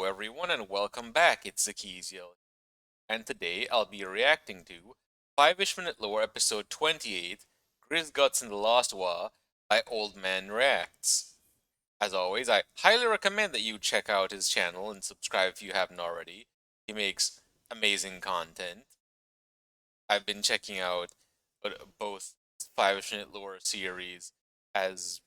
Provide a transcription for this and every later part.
Hello everyone and welcome back, it's Zakizio. And today I'll be reacting to 5-ish Minute Lore episode 28, Grizgutz and the Lost Waagh by Old Man Reacts. As always, I highly recommend that you check out his channel and subscribe if you haven't already. He makes amazing content. I've been checking out both 5-ish Minute Lore series as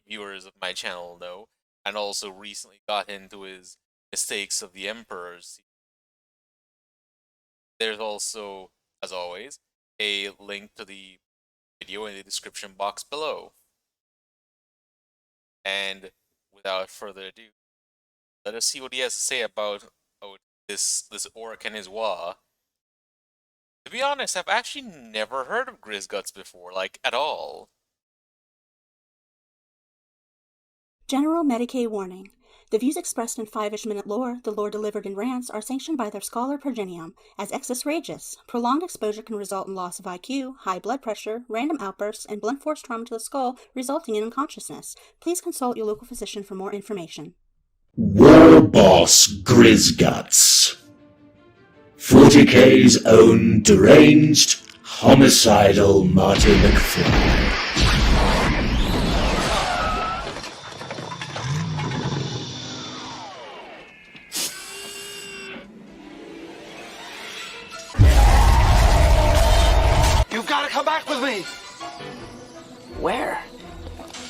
viewers of my channel know, and also recently got into his Mistakes of the Emperors. There's also, as always, a link to the video in the description box below. And without further ado, let us see what he has to say about this orc and his Waagh. To be honest, I've actually never heard of Grizgutz before, like, at all. General Medicaid warning. The views expressed in 5-ish Minute Lore, the lore delivered in rants, are sanctioned by their scholar Progenium as excess rageous. Prolonged exposure can result in loss of IQ, high blood pressure, random outbursts, and blunt force trauma to the skull, resulting in unconsciousness. Please consult your local physician for more information. War Boss Grizguts. 40K's own deranged, homicidal Marty McFly. You've got to come back with me! Where?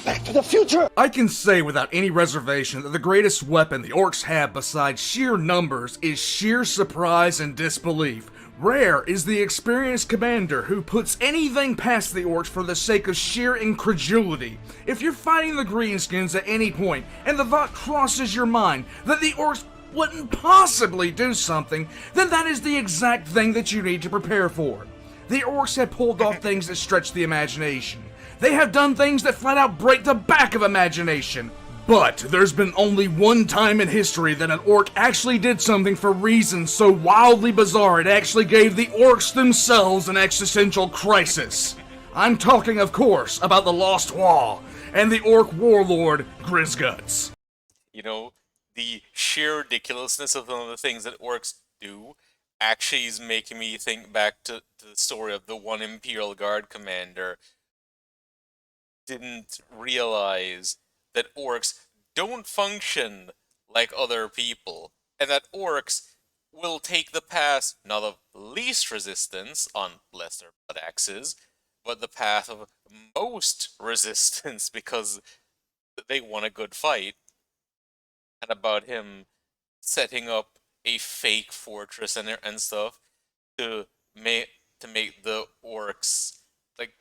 Back to the future! I can say without any reservation that the greatest weapon the orcs have besides sheer numbers is sheer surprise and disbelief. Rare is the experienced commander who puts anything past the orcs for the sake of sheer incredulity. If you're fighting the greenskins at any point and the thought crosses your mind that the orcs wouldn't possibly do something, then that is the exact thing that you need to prepare for. The orcs have pulled off things that stretch the imagination. They have done things that flat out break the back of imagination. But there's been only one time in history that an orc actually did something for reasons so wildly bizarre it actually gave the orcs themselves an existential crisis. I'm talking, of course, about the Lost Waagh and the orc warlord Grizzguts. You know, the sheer ridiculousness of some of the things that orcs do actually is making me think back to the story of the one Imperial Guard commander didn't realize that orcs don't function like other people, and that orcs will take the path not of least resistance on lesser blood axes, but the path of most resistance because they want a good fight. And about him setting up a fake fortress and stuff to make the orcs, like,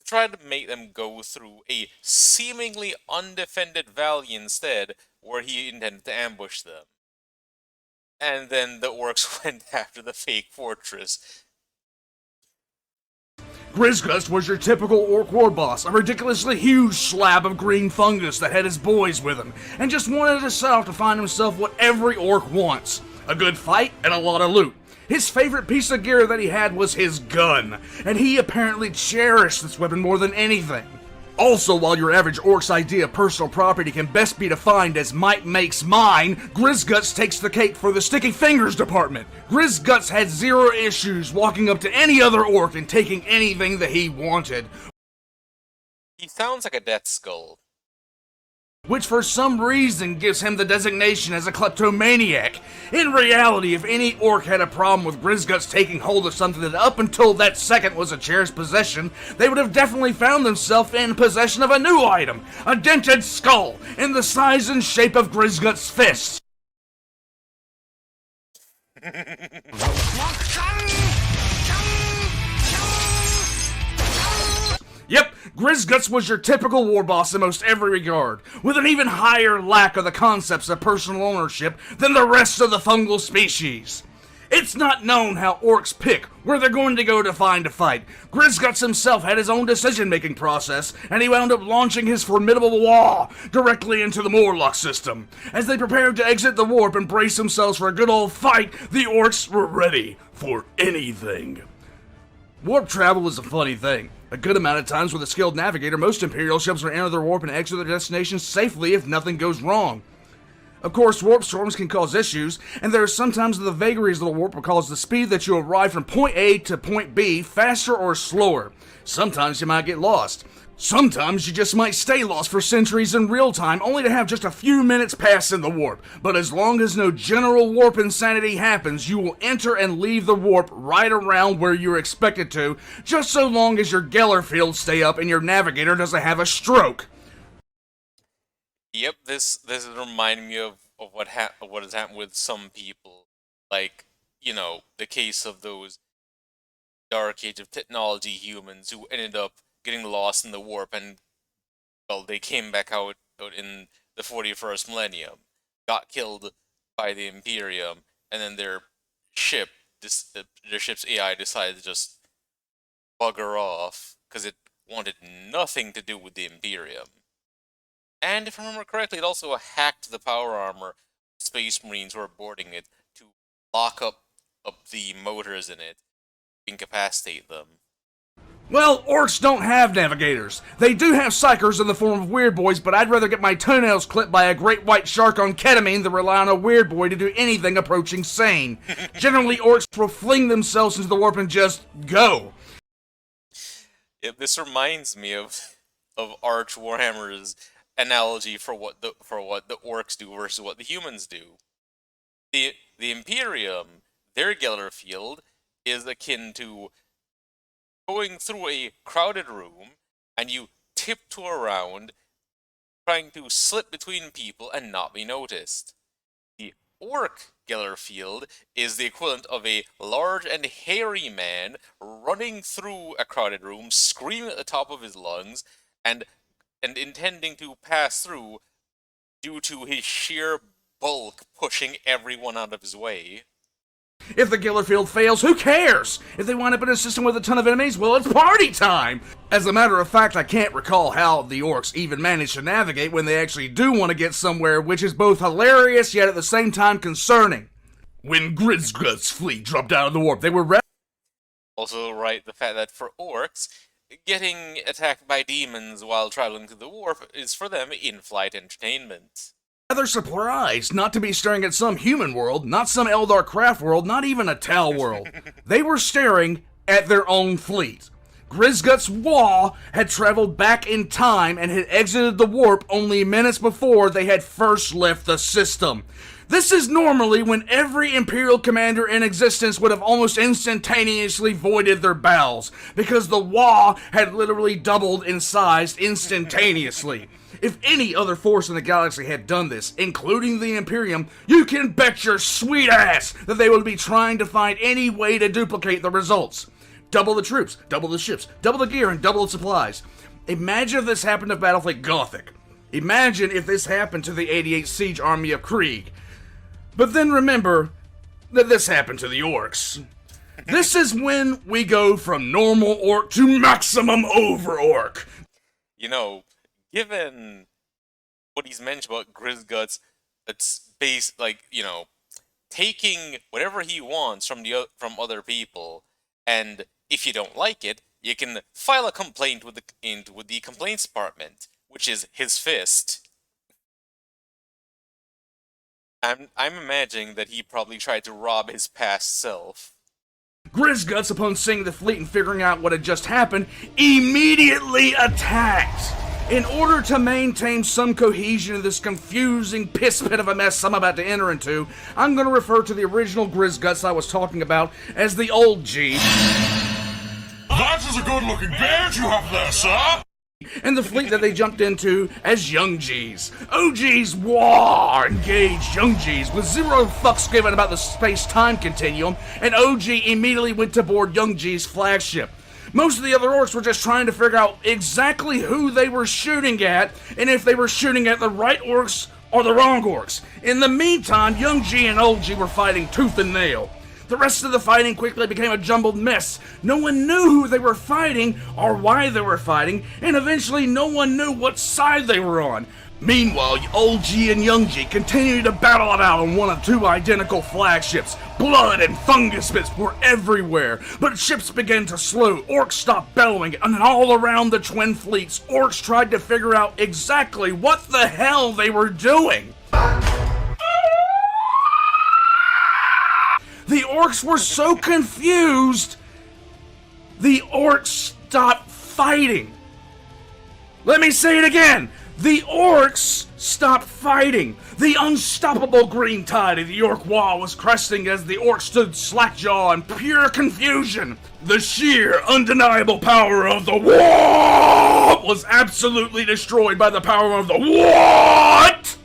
try to make them go through a seemingly undefended valley instead, where he intended to ambush them. And then the orcs went after the fake fortress. Grizgutz was your typical orc war boss, a ridiculously huge slab of green fungus that had his boys with him, and just wanted to set off to find himself what every orc wants: a good fight and a lot of loot. His favorite piece of gear that he had was his gun, and he apparently cherished this weapon more than anything. Also, while your average orc's idea of personal property can best be defined as might makes mine, Grizgutz takes the cake for the sticky fingers department. Grizgutz had zero issues walking up to any other orc and taking anything that he wanted. He sounds like a Death Skull. Which for some reason gives him the designation as a kleptomaniac. In reality, if any orc had a problem with Grizgutz taking hold of something that up until that second was a cherished possession, they would have definitely found themselves in possession of a new item: a dented skull, in the size and shape of Grizgut's fist. Yep, Grizgutz was your typical war boss in most every regard, with an even higher lack of the concepts of personal ownership than the rest of the fungal species. It's not known how orcs pick where they're going to go to find a fight. Grizgutz himself had his own decision-making process, and he wound up launching his formidable Waagh directly into the Morlock system. As they prepared to exit the warp and brace themselves for a good old fight, the orcs were ready for anything. Warp travel is a funny thing. A good amount of times with a skilled navigator, most Imperial ships will enter their warp and exit their destination safely if nothing goes wrong. Of course, warp storms can cause issues, and there are sometimes the vagaries of the warp will cause the speed that you arrive from point A to point B faster or slower. Sometimes you might get lost. Sometimes you just might stay lost for centuries in real time, only to have just a few minutes pass in the warp. But as long as no general warp insanity happens, you will enter and leave the warp right around where you're expected to, just so long as your Geller fields stay up and your navigator doesn't have a stroke. Yep, this is reminding me of what has happened with some people, like, the case of those Dark Age of Technology humans who ended up getting lost in the warp, and well, they came back out in the 41st millennium, got killed by the Imperium, and then their ship's AI decided to just bugger off because it wanted nothing to do with the Imperium. And if I remember correctly, it also hacked the power armor Space Marines who were boarding it to lock up the motors in it, incapacitate them. Well, orcs don't have navigators. They do have psychers in the form of weird boys, but I'd rather get my toenails clipped by a great white shark on ketamine than rely on a weird boy to do anything approaching sane. Generally, orcs will fling themselves into the warp and just go. Yeah, this reminds me of Arch Warhammer's analogy for what the orcs do versus what the humans do. The Imperium, their Geller field, is akin to going through a crowded room and you tiptoe around trying to slip between people and not be noticed. The orc Geller field is the equivalent of a large and hairy man running through a crowded room, screaming at the top of his lungs, and intending to pass through due to his sheer bulk pushing everyone out of his way. If the Geller field fails, who cares? If they wind up in a system with a ton of enemies, well, it's party time! As a matter of fact, I can't recall how the orcs even manage to navigate when they actually do want to get somewhere, which is both hilarious yet at the same time concerning. When Grizgutz fleet dropped out of the warp, they were Also, right, the fact that for orcs, getting attacked by demons while traveling through the warp is for them in-flight entertainment. rather surprised not to be staring at some human world, not some Eldar craft world, not even a Tal world. They were staring at their own fleet. Grizgutz Waagh had traveled back in time and had exited the warp only minutes before they had first left the system. This is normally when every Imperial commander in existence would have almost instantaneously voided their bowels, because the Waagh had literally doubled in size instantaneously. If any other force in the galaxy had done this, including the Imperium, you can bet your sweet ass that they would be trying to find any way to duplicate the results. Double the troops, double the ships, double the gear, and double the supplies. Imagine if this happened to Battlefleet Gothic. Imagine if this happened to the 88th Siege Army of Krieg. But then remember that this happened to the orcs. This is when we go from normal orc to maximum over orc. You know, given what he's mentioned about Grizgutz, it's based, taking whatever he wants from other people, and if you don't like it, you can file a complaint with the complaints department, which is his fist. I'm imagining that he probably tried to rob his past self. Grizgutz, upon seeing the fleet and figuring out what had just happened, immediately attacked. In order to maintain some cohesion in this confusing piss pit of a mess I'm about to enter into, I'm going to refer to the original Grizgutz I was talking about as the old G. That is a good-looking beard you have there, sir! And the fleet that they jumped into as Young Gs. OGs war engaged Young Gs with zero fucks given about the space-time continuum, and OG immediately went to board Young G's flagship. Most of the other orcs were just trying to figure out exactly who they were shooting at, and if they were shooting at the right orcs or the wrong orcs. In the meantime, Young G and Old G were fighting tooth and nail. The rest of the fighting quickly became a jumbled mess. No one knew who they were fighting or why they were fighting, and eventually no one knew what side they were on. Meanwhile, Old G and Young G continued to battle it out on one of two identical flagships. Blood and fungus bits were everywhere, but ships began to slow, orcs stopped bellowing, and all around the twin fleets, orcs tried to figure out exactly what the hell they were doing. orcs were so confused, the orcs stopped fighting. Let me say it again. The orcs stopped fighting. The unstoppable green tide of the orc Waagh was cresting as the orcs stood slackjaw in pure confusion. The sheer, undeniable power of the what was absolutely destroyed by the power of the what?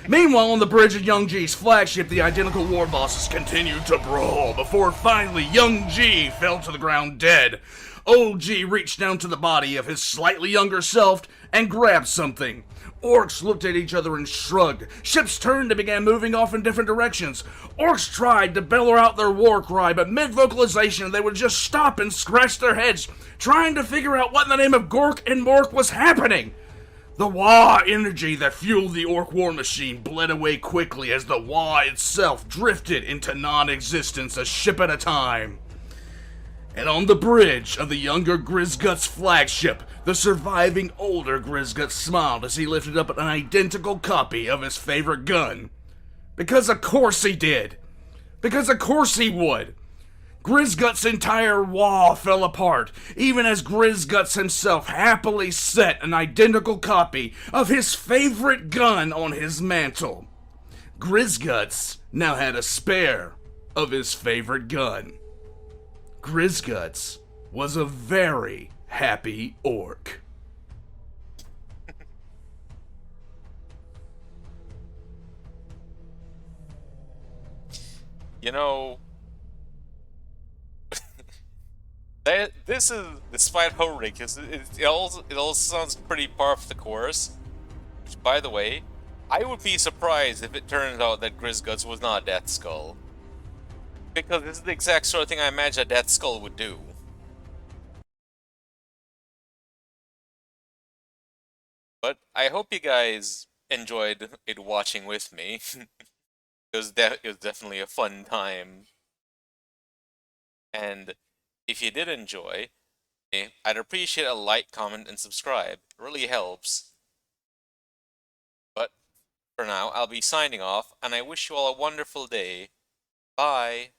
Meanwhile, on the bridge of Young G's flagship, the identical war bosses continued to brawl before finally Young G fell to the ground dead. Old G reached down to the body of his slightly younger self and grabbed something. Orcs looked at each other and shrugged. Ships turned and began moving off in different directions. Orcs tried to bellow out their war cry, but mid-vocalization they would just stop and scratch their heads, trying to figure out what in the name of Gork and Mork was happening. The Waagh energy that fueled the orc war machine bled away quickly as the Waagh itself drifted into non-existence a ship at a time. And on the bridge of the younger Grizgutz flagship, the surviving older Grizgutz smiled as he lifted up an identical copy of his favorite gun. Because of course he did. Because of course he would. Grizgut's entire Waagh fell apart, even as Grizgutz himself happily set an identical copy of his favorite gun on his mantle. Grizgutz now had a spare of his favorite gun. Grizgutz was a very happy orc. You know, this is, despite how ridiculous, it also sounds pretty par for the course. Which, by the way, I would be surprised if it turned out that Grizgutz was not Death Skull. Because this is the exact sort of thing I imagine a Death Skull would do. But I hope you guys enjoyed it watching with me. It was definitely a fun time. And if you did enjoy, I'd appreciate a like, comment, and subscribe. It really helps. But for now, I'll be signing off, and I wish you all a wonderful day. Bye.